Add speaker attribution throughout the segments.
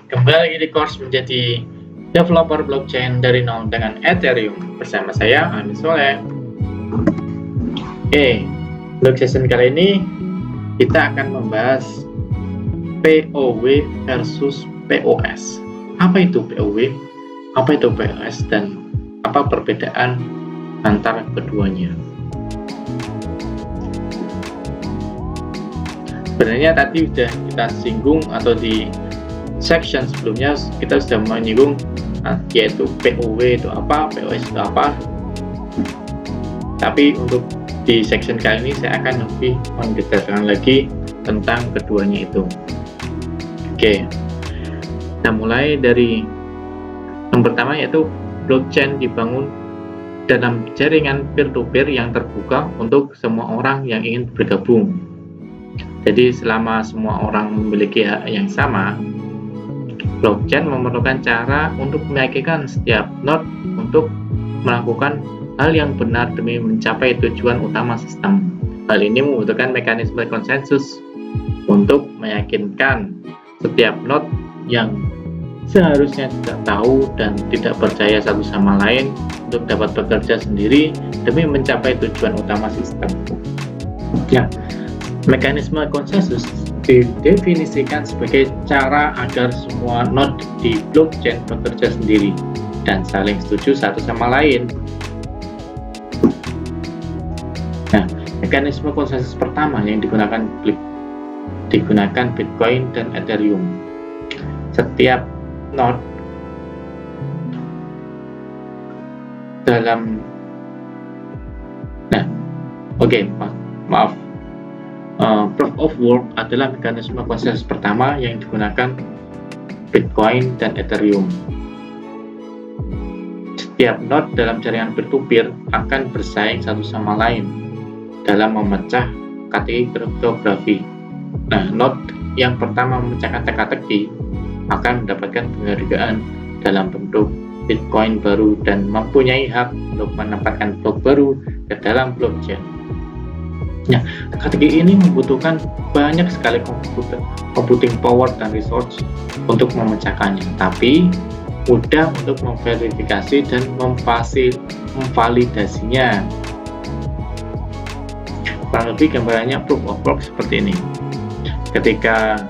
Speaker 1: kembali lagi di course menjadi developer blockchain dari nol dengan Ethereum bersama saya Amin Soleh. Blog session kali ini kita akan membahas POW versus POS. Apa itu POW? Apa itu POS dan apa perbedaan antara keduanya? Sebenarnya tadi sudah kita singgung atau di section sebelumnya kita sudah menyinggung yaitu POW itu apa, POS itu apa. Tapi untuk di section kali ini saya akan lebih mendetailkan lagi tentang keduanya itu. Kita mulai dari yang pertama, yaitu blockchain dibangun dalam jaringan peer-to-peer yang terbuka untuk semua orang yang ingin bergabung. Jadi selama semua orang memiliki hak yang sama, blockchain memerlukan cara untuk meyakinkan setiap node untuk melakukan hal yang benar demi mencapai tujuan utama sistem. Hal ini membutuhkan mekanisme konsensus untuk meyakinkan setiap node yang seharusnya tidak tahu dan tidak percaya satu sama lain untuk dapat bekerja sendiri demi mencapai tujuan utama sistem. Mekanisme konsensus didefinisikan sebagai cara agar semua node di blockchain bekerja sendiri dan saling setuju satu sama lain. Mekanisme konsensus pertama yang digunakan Bitcoin dan Ethereum. Setiap node dalam Proof of Work adalah mekanisme konsensus pertama yang digunakan Bitcoin dan Ethereum. Setiap node dalam jaringan peer-to-peer akan bersaing satu sama lain dalam memecah teka-teki kriptografi. Node yang pertama memecahkan teka-teki akan mendapatkan penghargaan dalam bentuk Bitcoin baru dan mempunyai hak untuk menempatkan blok baru ke dalam blockchain. Teka-teki ini membutuhkan banyak sekali computing power dan resource untuk memecahkannya, tapi mudah untuk memverifikasi dan memvalidasinya. Kurang lebih gambarannya proof of work seperti ini. Ketika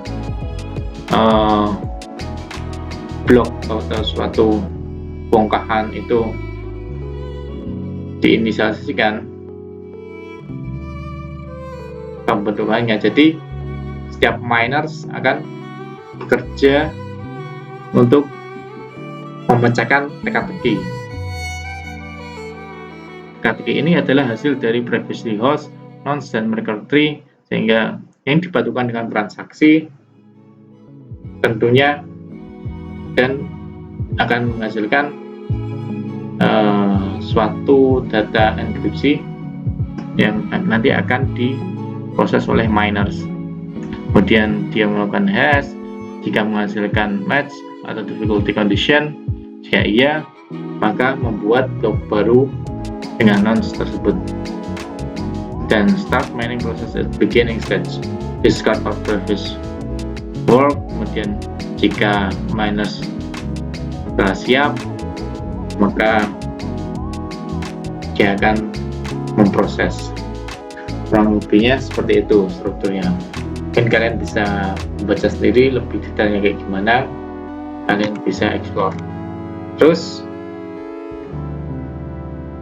Speaker 1: blok atau suatu bongkahan itu diinisialisasikan pembentukannya, jadi setiap miners akan bekerja untuk memecahkan teka-teki. Teka-teki ini adalah hasil dari previously host, nonce, dan merkle tree, sehingga yang dipatukan dengan transaksi tentunya dan akan menghasilkan suatu data enkripsi yang nanti akan diproses oleh miners. Kemudian dia melakukan hash jika menghasilkan match atau difficulty condition. Jika iya, maka membuat blok baru dengan nonce tersebut dan start mining process at beginning stage. Discard of previous work. Kemudian jika miners telah siap, maka dia akan memproses. Kurang lebihnya seperti itu strukturnya. Mungkin kalian bisa membaca sendiri lebih detailnya kayak gimana, kalian bisa explore. Terus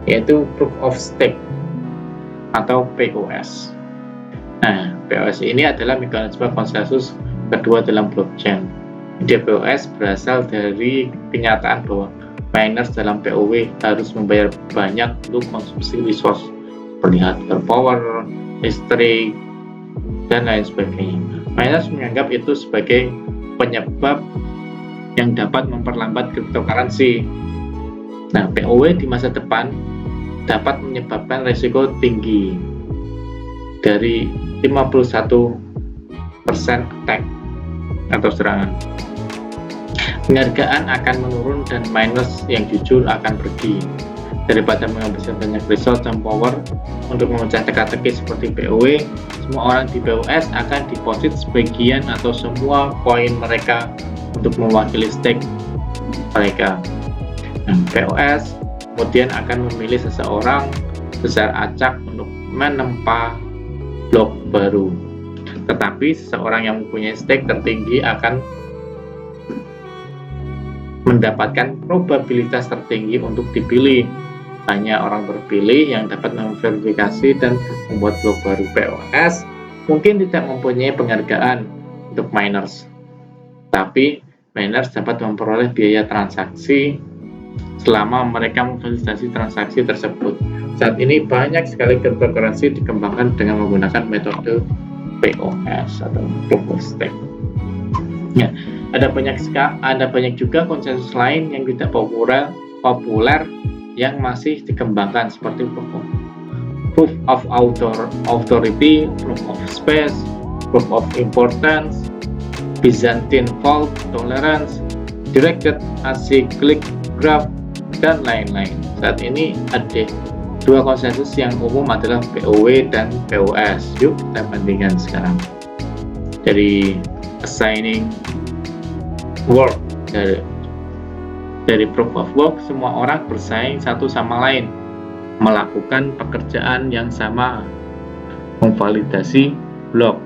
Speaker 1: yaitu proof of stake atau POS. POS ini adalah mekanisme konsensus kedua dalam blockchain. Ide POS berasal dari kenyataan bahwa miners dalam POW harus membayar banyak untuk konsumsi resource seperti hardware power, listrik, dan lain sebagainya. Miners menganggap itu sebagai penyebab yang dapat memperlambat cryptocurrency. POW di masa depan dapat menyebabkan risiko tinggi dari 51% attack atau serangan. Penghargaan akan menurun dan miners yang jujur akan pergi. Daripada menghabiskan banyak resource dan power untuk memecah teka-teki seperti POW, semua orang di POS akan deposit sebagian atau semua koin mereka untuk mewakili stake mereka. Nah, POS kemudian akan memilih seseorang secara acak untuk menempa blok baru. Tetapi seseorang yang mempunyai stake tertinggi akan mendapatkan probabilitas tertinggi untuk dipilih. Hanya orang terpilih yang dapat memverifikasi dan membuat blok baru. POS mungkin tidak mempunyai penghargaan untuk miners, tapi miners dapat memperoleh biaya transaksi selama mereka memvalidasi transaksi tersebut. Saat ini banyak sekali cryptocurrency dikembangkan dengan menggunakan metode POS atau Proof of Stake. Ya, ada banyak juga konsensus lain yang tidak populer yang masih dikembangkan seperti Proof of Authority, Proof of Space, Proof of Importance, Byzantine Fault Tolerance, Directed Acyclic Graph, dan lain-lain. Saat ini ada dua konsensus yang umum adalah POW dan POS. Yuk kita bandingkan sekarang. Dari assigning work, dari proof of work, semua orang bersaing satu sama lain melakukan pekerjaan yang sama, memvalidasi blok.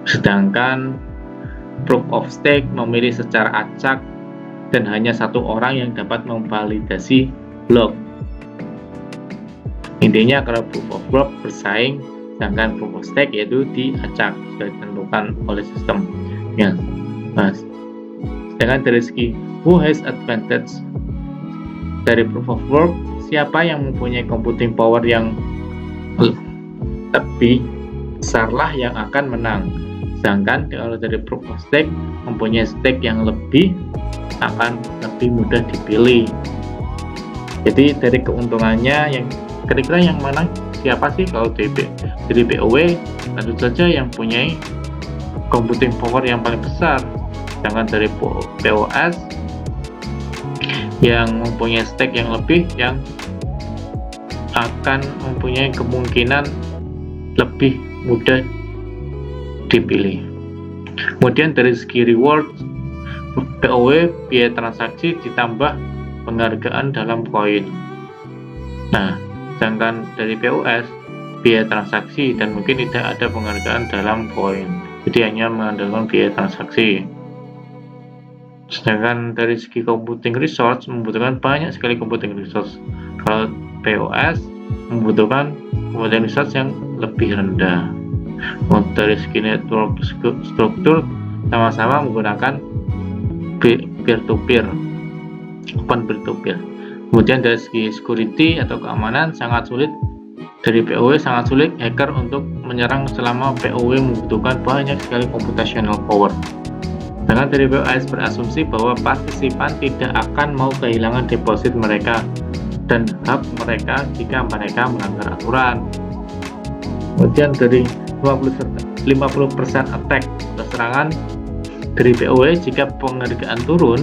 Speaker 1: Sedangkan proof of stake memilih secara acak dan hanya satu orang yang dapat memvalidasi blok. Intinya kalau proof of work bersaing, sedangkan proof of stake yaitu diacak, sudah ditentukan oleh sistem. Ya, mas. Sedangkan dari segi who has advantage, dari proof of work, siapa yang mempunyai computing power yang lebih besarlah yang akan menang. Sedangkan kalau dari proof of stake, mempunyai stake yang lebih akan lebih mudah dipilih. Jadi dari keuntungannya, yang kira-kira yang mana siapa sih? Kalau dari POW tentu saja yang punya computing power yang paling besar. Sedangkan dari POS yang mempunyai stake yang lebih, yang akan mempunyai kemungkinan lebih mudah dipilih. Kemudian dari segi reward, POW biaya transaksi ditambah penghargaan dalam koin. Nah, sedangkan dari POS biaya transaksi dan mungkin tidak ada penghargaan dalam koin, jadi hanya mengandalkan biaya transaksi. Sedangkan dari segi computing resource membutuhkan banyak sekali computing resource. Kalau POS membutuhkan computing resource yang lebih rendah. Dari segi network struktur sama-sama menggunakan peer-to-peer, open peer-to-peer. Kemudian dari segi security atau keamanan sangat sulit. Dari POW sangat sulit hacker untuk menyerang selama POW membutuhkan banyak sekali computational power. Dengan dari POS berasumsi bahwa partisipan tidak akan mau kehilangan deposit mereka dan hak mereka jika mereka melanggar aturan. Kemudian dari 50% attack atau serangan dari POW, jika penghargaan turun,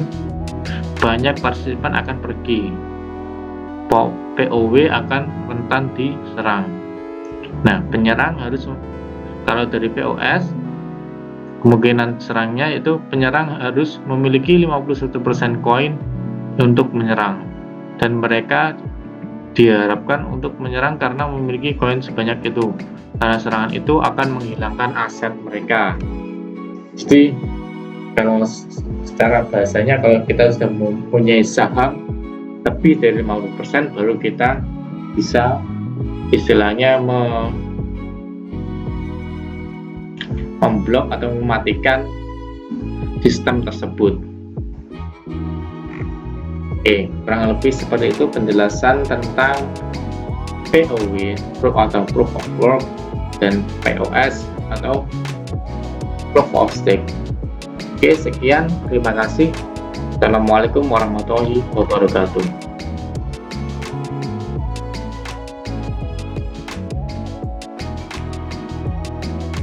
Speaker 1: banyak partisipan akan pergi. POW akan rentan diserang. Nah, penyerang harus, kalau dari POS kemungkinan serangnya itu penyerang harus memiliki 51% koin untuk menyerang, dan mereka diharapkan untuk menyerang karena memiliki koin sebanyak itu, karena serangan itu akan menghilangkan aset mereka. Jadi kalau secara bahasanya, kalau kita sudah mempunyai saham lebih dari 50% baru kita bisa istilahnya memblok atau mematikan sistem tersebut. Oke, kurang lebih seperti itu penjelasan tentang POW atau Proof of Work dan POS atau Proof of Stake. Oke, sekian, terima kasih. Assalamualaikum warahmatullahi wabarakatuh.